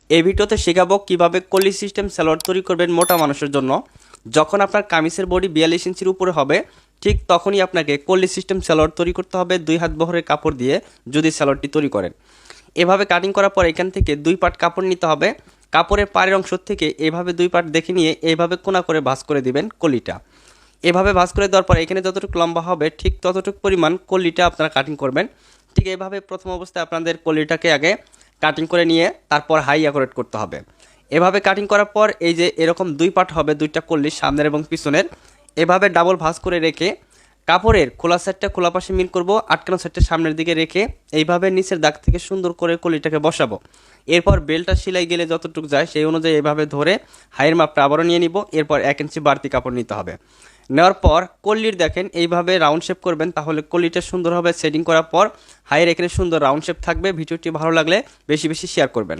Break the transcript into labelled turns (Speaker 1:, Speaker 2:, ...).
Speaker 1: এই ভিডিওতে শেখাবো কিভাবে কলি সিস্টেম সালোয়ার তৈরি করবেন মোটা মানুষের জন্য। যখন আপনার কামিজের বডি 42 ইঞ্চির উপরে হবে ঠিক তখনই আপনাকে কলি সিস্টেম সালোয়ার তৈরি করতে হবে 2 হাত বহরের কাপড় দিয়ে যদি সালোয়ারটি তৈরি করেন। এভাবে কাটিং করার পর এখান থেকে 2 পার্ট কাপড় নিতে হবে। কাপড়ের পাড়ের অংশ থেকে এভাবে 2 পার্ট দেখে নিয়ে এইভাবে কোনা করে ভাঁজ করে দিবেন কলিটা। এভাবে ভাঁজ করে দেওয়ার পর এখানে যতটুকু লম্বা হবে ঠিক ততটুকু পরিমাণ কলিটা আপনারা কাটিং করবেন। ঠিক এইভাবে প্রথম অবস্থায় আপনাদের কলিটাকে আগে কাটিং করে নিয়ে তারপর হাই অ্যাকুরেট করতে হবে। এভাবে কাটিং করার পর এই যে এরকম 2 পার্ট হবে, 2টা কলি সামনের এবং পিছনের। এভাবে ডাবল ভাঁজ করে রেখে কাপড়ের খোলা সাইডটা খোলা পাশে মিল করব, আটকানো সাইডটা সামনের দিকে রেখে এইভাবে নিচের দাগ থেকে সুন্দর করে কলিটাকে বসাবো। এরপর বেলটা সেলাই গেলে যতটুকু যায় সেই অনুযায়ী এভাবে ধরে হাইয়ের মাপটা আবারও নিয়ে নিব। এরপর 1 ইঞ্চি বাড়তি কাপড় নিতে হবে। নেওয়ার পর কলির দেখেন এইভাবে রাউন্ড শেপ করবেন, তাহলে কলিটা সুন্দরভাবে সেটিং করার পর হাইয়ের এখানে সুন্দর রাউন্ড শেপ থাকবে। ভিডিওটি ভালো লাগলে বেশি বেশি শেয়ার করবেন।